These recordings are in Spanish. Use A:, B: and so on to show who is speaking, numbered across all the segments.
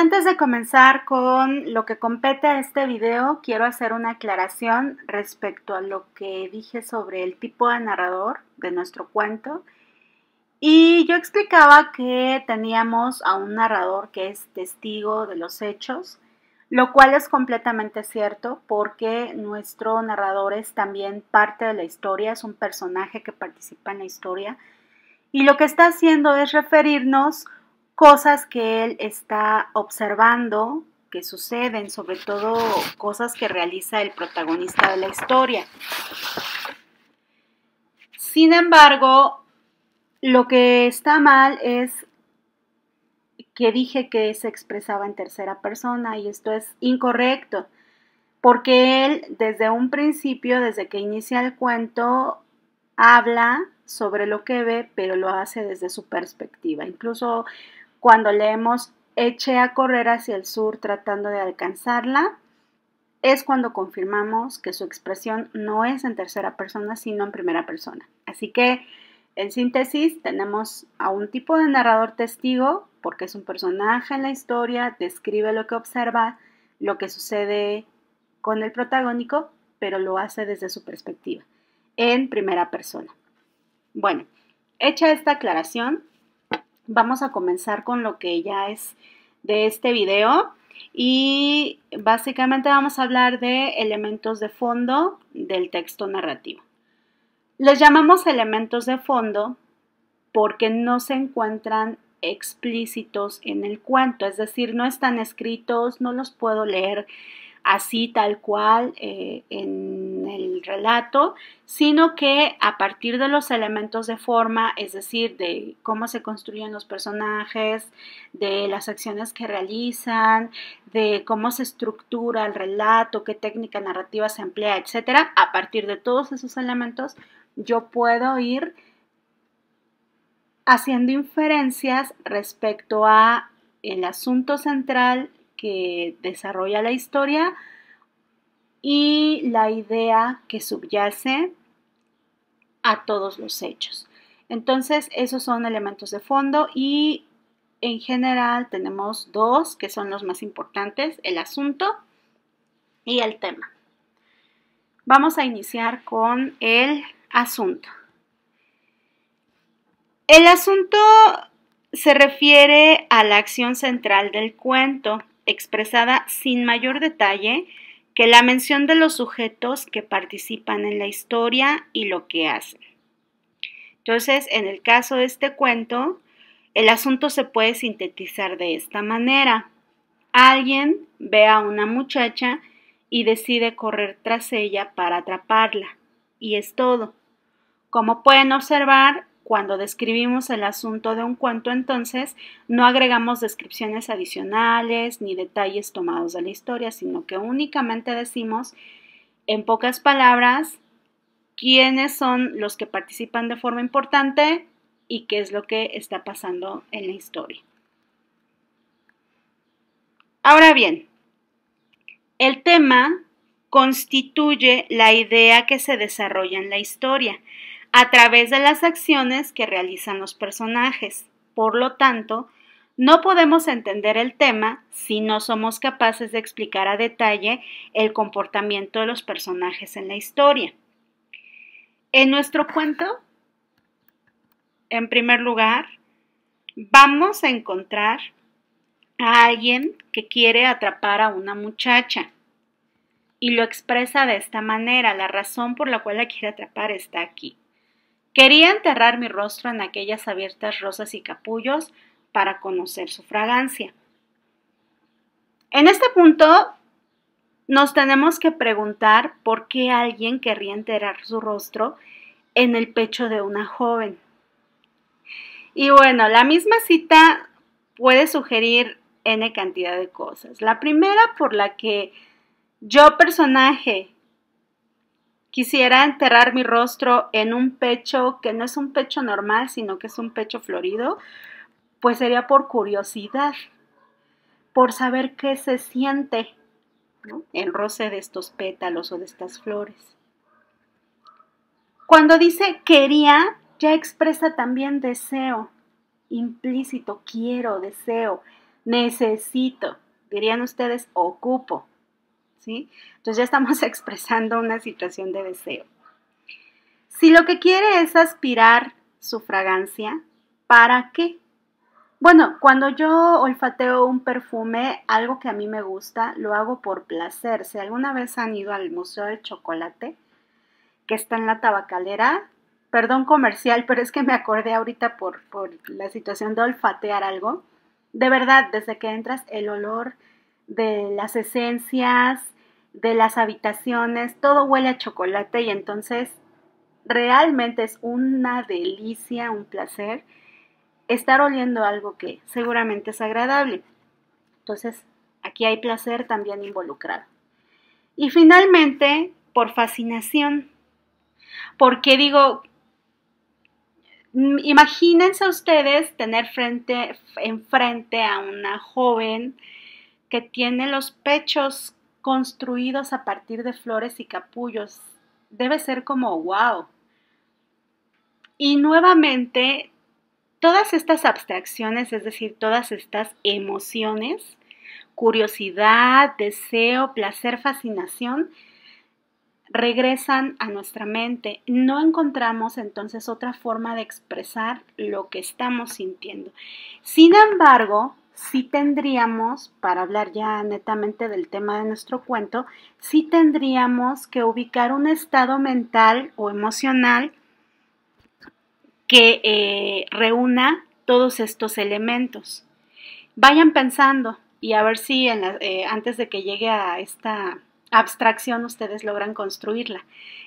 A: antes de comenzar con lo que compete a este video, quiero hacer una aclaración respecto a lo que dije sobre el tipo de narrador de nuestro cuento. Y yo explicaba que teníamos a un narrador que es testigo de los hechos, lo cual es completamente cierto porque nuestro narrador es también parte de la historia, es un personaje que participa en la historia. Y lo que está haciendo es referirnos cosas que él está observando, que suceden, sobre todo cosas que realiza el protagonista de la historia. Sin embargo, lo que está mal es que dije que se expresaba en tercera persona y esto es incorrecto, porque él desde un principio, desde que inicia el cuento, habla sobre lo que ve, pero lo hace desde su perspectiva. Incluso cuando leemos eché a correr hacia el sur tratando de alcanzarla, es cuando confirmamos que su expresión no es en tercera persona, sino en primera persona. Así que, en síntesis, tenemos a un tipo de narrador testigo, porque es un personaje en la historia, describe lo que observa, lo que sucede con el protagónico, pero lo hace desde su perspectiva, en primera persona. Bueno, hecha esta aclaración, vamos a comenzar con lo que ya es de este video y básicamente vamos a hablar de elementos de fondo del texto narrativo. Les llamamos elementos de fondo porque no se encuentran explícitos en el cuento, es decir, no están escritos, no los puedo leer así tal cual en el relato, sino que a partir de los elementos de forma, es decir, de cómo se construyen los personajes, de las acciones que realizan, de cómo se estructura el relato, qué técnica narrativa se emplea, etcétera, a partir de todos esos elementos yo puedo ir haciendo inferencias respecto a el asunto central que desarrolla la historia y la idea que subyace a todos los hechos. Entonces, esos son elementos de fondo y en general tenemos dos que son los más importantes, el asunto y el tema. Vamos a iniciar con el asunto. El asunto se refiere a la acción central del cuento, expresada sin mayor detalle que la mención de los sujetos que participan en la historia y lo que hacen. Entonces, en el caso de este cuento, el asunto se puede sintetizar de esta manera. Alguien ve a una muchacha y decide correr tras ella para atraparla, y es todo. Como pueden observar, cuando describimos el asunto de un cuento, entonces, no agregamos descripciones adicionales ni detalles tomados de la historia, sino que únicamente decimos, en pocas palabras, quiénes son los que participan de forma importante y qué es lo que está pasando en la historia. Ahora bien, el tema constituye la idea que se desarrolla en la historia a través de las acciones que realizan los personajes. Por lo tanto, no podemos entender el tema si no somos capaces de explicar a detalle el comportamiento de los personajes en la historia. En nuestro cuento, en primer lugar, vamos a encontrar a alguien que quiere atrapar a una muchacha y lo expresa de esta manera. La razón por la cual la quiere atrapar está aquí. Quería enterrar mi rostro en aquellas abiertas rosas y capullos para conocer su fragancia. En este punto nos tenemos que preguntar por qué alguien querría enterrar su rostro en el pecho de una joven. Y bueno, la misma cita puede sugerir N cantidad de cosas. La primera por la que yo, personaje, quisiera enterrar mi rostro en un pecho que no es un pecho normal, sino que es un pecho florido, pues sería por curiosidad, por saber qué se siente, ¿no?, el roce de estos pétalos o de estas flores. Cuando dice quería, ya expresa también deseo implícito, quiero, deseo. necesito, dirían ustedes, ocupo, ¿sí? Entonces ya estamos expresando una situación de deseo. Si lo que quiere es aspirar su fragancia, ¿para qué? Bueno, cuando yo olfateo un perfume, algo que a mí me gusta, lo hago por placer. Si alguna vez han ido al Museo del Chocolate, que está en la Tabacalera, perdón comercial, pero es que me acordé ahorita por la situación de olfatear algo. De verdad, desde que entras, el olor de las esencias, de las habitaciones, todo huele a chocolate y entonces realmente es una delicia, un placer estar oliendo algo que seguramente es agradable. Entonces, aquí hay placer también involucrado. Y finalmente, por fascinación, porque digo, imagínense ustedes tener enfrente a una joven que tiene los pechos construidos a partir de flores y capullos. Debe ser como wow. Y nuevamente, todas estas abstracciones, es decir, todas estas emociones, curiosidad, deseo, placer, fascinación, regresan a nuestra mente. No encontramos entonces otra forma de expresar lo que estamos sintiendo. Sin embargo, sí tendríamos, para hablar ya netamente del tema de nuestro cuento, sí tendríamos que ubicar un estado mental o emocional que reúna todos estos elementos. Vayan pensando y a ver si antes de que llegue a esta abstracción ustedes logran construirla.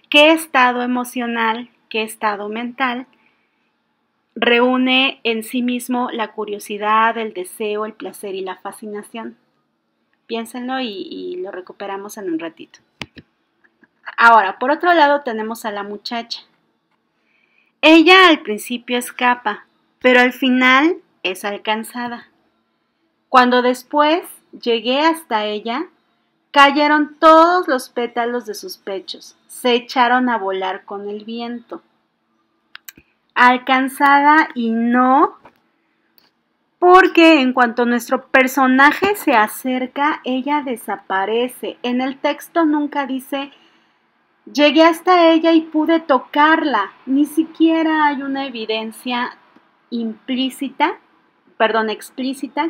A: ¿Qué estado emocional, qué estado mental reúne en sí mismo la curiosidad, el deseo, el placer y la fascinación? Piénsenlo y lo recuperamos en un ratito. Ahora, por otro lado tenemos a la muchacha. Ella al principio escapa, pero al final es alcanzada. Cuando después llegué hasta ella, cayeron todos los pétalos de sus pechos, se echaron a volar con el viento. Alcanzada y no, porque en cuanto nuestro personaje se acerca, ella desaparece. En el texto nunca dice, llegué hasta ella y pude tocarla. Ni siquiera hay una evidencia explícita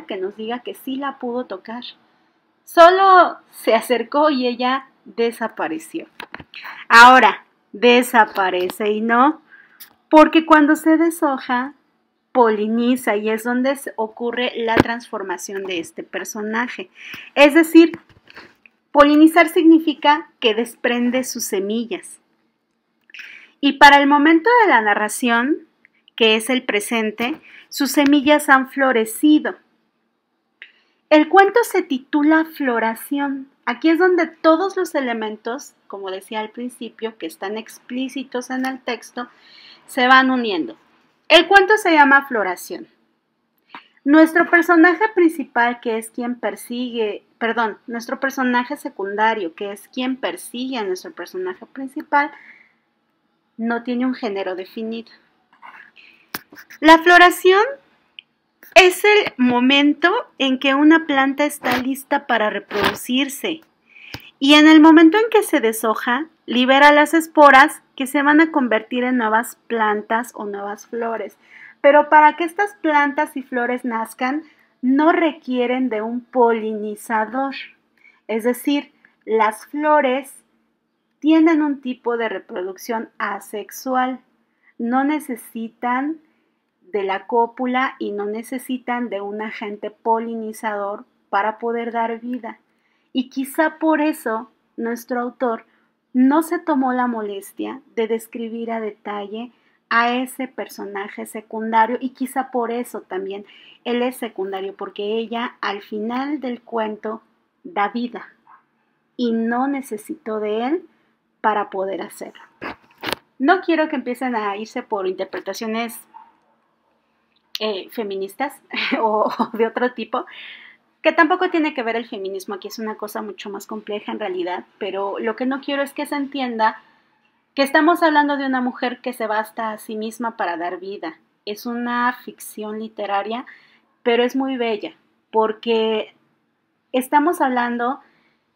A: que nos diga que sí la pudo tocar. Solo se acercó y ella desapareció. Ahora, desaparece y no, porque cuando se deshoja, poliniza y es donde ocurre la transformación de este personaje. Es decir, polinizar significa que desprende sus semillas. Y para el momento de la narración, que es el presente, sus semillas han florecido. El cuento se titula Floración. Aquí es donde todos los elementos, como decía al principio, que están explícitos en el texto, se van uniendo. El cuento se llama Floración. Nuestro personaje principal, que es quien nuestro personaje secundario, que es quien persigue a nuestro personaje principal, no tiene un género definido. La floración es el momento en que una planta está lista para reproducirse y en el momento en que se deshoja, libera las esporas que se van a convertir en nuevas plantas o nuevas flores. Pero para que estas plantas y flores nazcan, no requieren de un polinizador. Es decir, las flores tienen un tipo de reproducción asexual. No necesitan de la cópula y no necesitan de un agente polinizador para poder dar vida. Y quizá por eso nuestro autor no se tomó la molestia de describir a detalle a ese personaje secundario y quizá por eso también él es secundario, porque ella al final del cuento da vida y no necesitó de él para poder hacerlo. No quiero que empiecen a irse por interpretaciones feministas o de otro tipo, que tampoco tiene que ver el feminismo, aquí es una cosa mucho más compleja en realidad, pero lo que no quiero es que se entienda que estamos hablando de una mujer que se basta a sí misma para dar vida. Es una ficción literaria, pero es muy bella. porque estamos hablando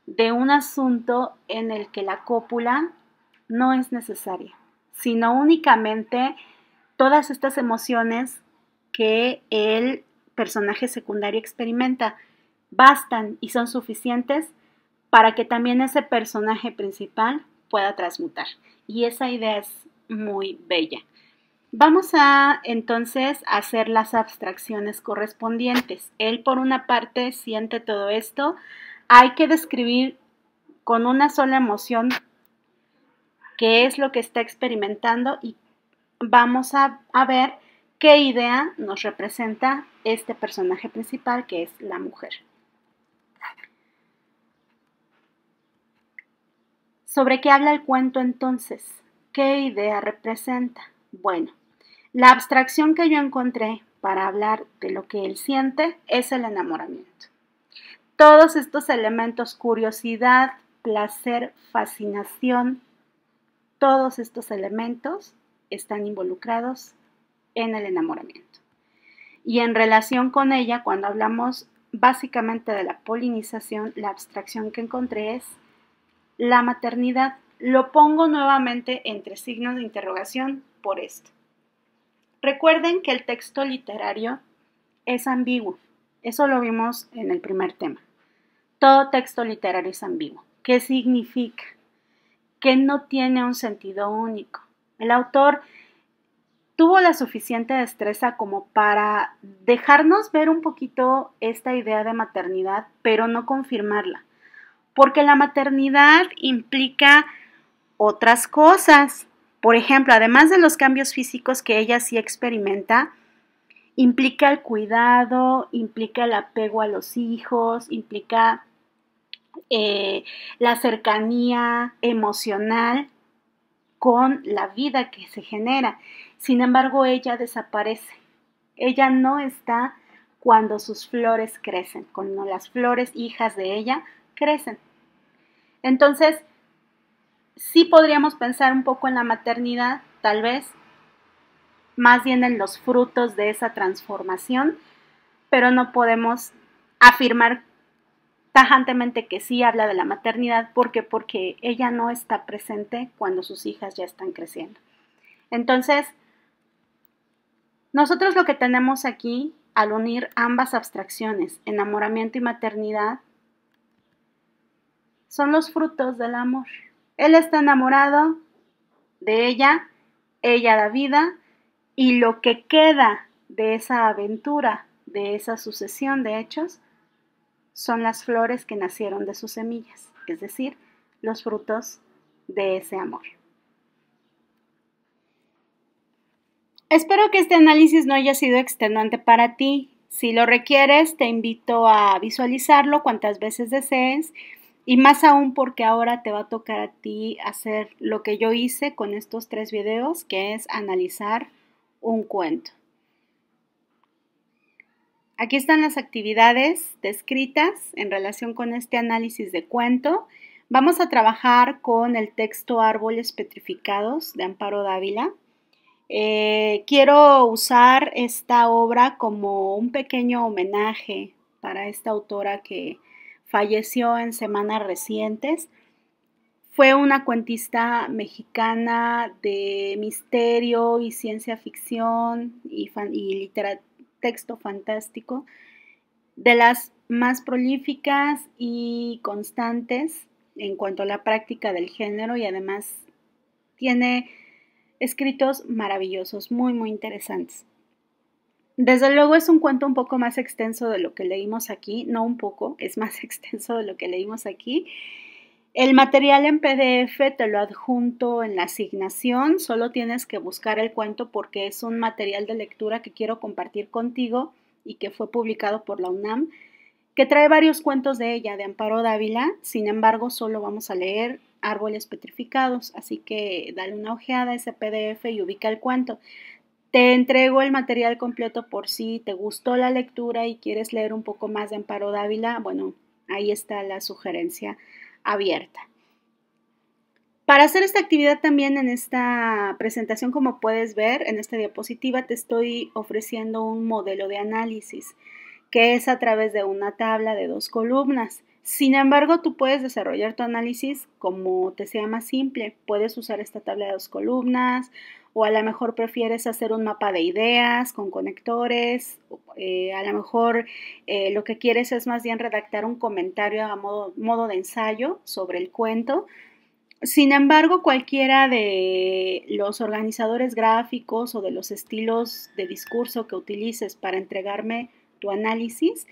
A: de un asunto en el que la cópula no es necesaria, sino únicamente todas estas emociones que el personaje secundario experimenta bastan y son suficientes para que también ese personaje principal pueda transmutar. Y esa idea es muy bella. Vamos a entonces hacer las abstracciones correspondientes. Él por una parte siente todo esto. Hay que describir con una sola emoción qué es lo que está experimentando y vamos a ver qué idea nos representa este personaje principal, que es la mujer. ¿Sobre qué habla el cuento entonces? ¿Qué idea representa? Bueno, la abstracción que yo encontré para hablar de lo que él siente es el enamoramiento. Todos estos elementos, curiosidad, placer, fascinación, todos estos elementos están involucrados en el enamoramiento. Y en relación con ella, cuando hablamos básicamente de la polinización, la abstracción que encontré es la maternidad. Lo pongo nuevamente entre signos de interrogación por esto. Recuerden que el texto literario es ambiguo. Eso lo vimos en el primer tema. Todo texto literario es ambiguo. ¿Qué significa? Que no tiene un sentido único. El autor tuvo la suficiente destreza como para dejarnos ver un poquito esta idea de maternidad, pero no confirmarla. Porque la maternidad implica otras cosas. Por ejemplo, además de los cambios físicos que ella sí experimenta, implica el cuidado, implica el apego a los hijos, implica la cercanía emocional con la vida que se genera. Sin embargo, ella desaparece. Ella no está cuando sus flores crecen, cuando las flores hijas de ella crecen. Entonces, sí podríamos pensar un poco en la maternidad, tal vez, más bien en los frutos de esa transformación, pero no podemos afirmar tajantemente que sí habla de la maternidad. ¿Por qué? Porque ella no está presente cuando sus hijas ya están creciendo. Entonces, nosotros lo que tenemos aquí, al unir ambas abstracciones, enamoramiento y maternidad, son los frutos del amor. Él está enamorado de ella da vida, y lo que queda de esa aventura, de esa sucesión de hechos, son las flores que nacieron de sus semillas, es decir, los frutos de ese amor. Espero que este análisis no haya sido extenuante para ti. Si lo requieres, te invito a visualizarlo cuantas veces desees, y más aún porque ahora te va a tocar a ti hacer lo que yo hice con estos 3 videos, que es analizar un cuento. Aquí están las actividades descritas en relación con este análisis de cuento. Vamos a trabajar con el texto Árboles Petrificados de Amparo Dávila. Quiero usar esta obra como un pequeño homenaje para esta autora que falleció en semanas recientes. Fue una cuentista mexicana de misterio y ciencia ficción y texto fantástico, de las más prolíficas y constantes en cuanto a la práctica del género, y además tiene escritos maravillosos, muy, muy interesantes. Desde luego es un cuento un poco más extenso de lo que leímos aquí, no un poco, es más extenso de lo que leímos aquí. El material en PDF te lo adjunto en la asignación, solo tienes que buscar el cuento porque es un material de lectura que quiero compartir contigo y que fue publicado por la UNAM, que trae varios cuentos de ella, de Amparo Dávila. Sin embargo, solo vamos a leer Árboles Petrificados, así que dale una ojeada a ese PDF y ubica el cuento. Te entrego el material completo por si te gustó la lectura y quieres leer un poco más de Amparo Dávila. Bueno, ahí está la sugerencia abierta. Para hacer esta actividad también en esta presentación, como puedes ver en esta diapositiva, te estoy ofreciendo un modelo de análisis que es a través de una tabla de 2 columnas. Sin embargo, tú puedes desarrollar tu análisis como te sea más simple. Puedes usar esta tabla de 2 columnas o a lo mejor prefieres hacer un mapa de ideas con conectores. A lo mejor lo que quieres es más bien redactar un comentario a modo de ensayo sobre el cuento. Sin embargo, cualquiera de los organizadores gráficos o de los estilos de discurso que utilices para entregarme tu análisis,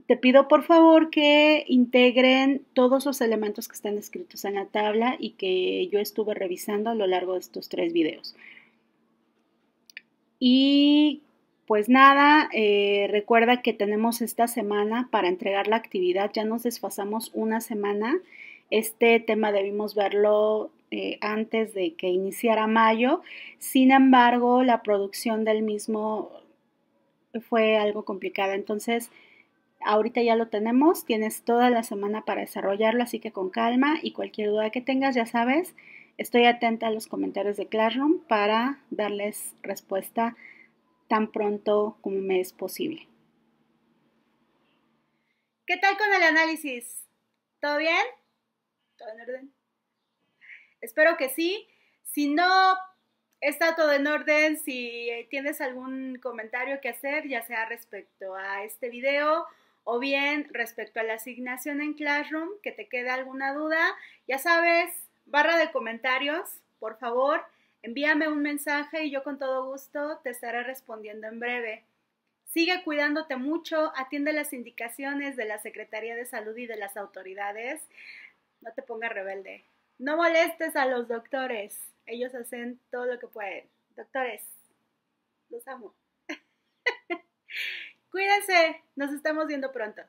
A: te pido por favor que integren todos los elementos que están escritos en la tabla y que yo estuve revisando a lo largo de estos 3 videos. Y pues nada, recuerda que tenemos esta semana para entregar la actividad, ya nos desfasamos una semana. Este tema debimos verlo antes de que iniciara mayo, sin embargo, la producción del mismo fue algo complicada, entonces ahorita ya lo tenemos, tienes toda la semana para desarrollarlo, así que con calma y cualquier duda que tengas, ya sabes, estoy atenta a los comentarios de Classroom para darles respuesta tan pronto como me es posible. ¿Qué tal con el análisis? ¿Todo bien? ¿Todo en orden? Espero que sí. Si no está todo en orden, si tienes algún comentario que hacer, ya sea respecto a este video o bien respecto a la asignación en Classroom, que te quede alguna duda, ya sabes, barra de comentarios, por favor, envíame un mensaje y yo con todo gusto te estaré respondiendo en breve. Sigue cuidándote mucho, atiende las indicaciones de la Secretaría de Salud y de las autoridades. No te pongas rebelde. No molestes a los doctores. Ellos hacen todo lo que pueden. Doctores, los amo. Cuídense. Nos estamos viendo pronto.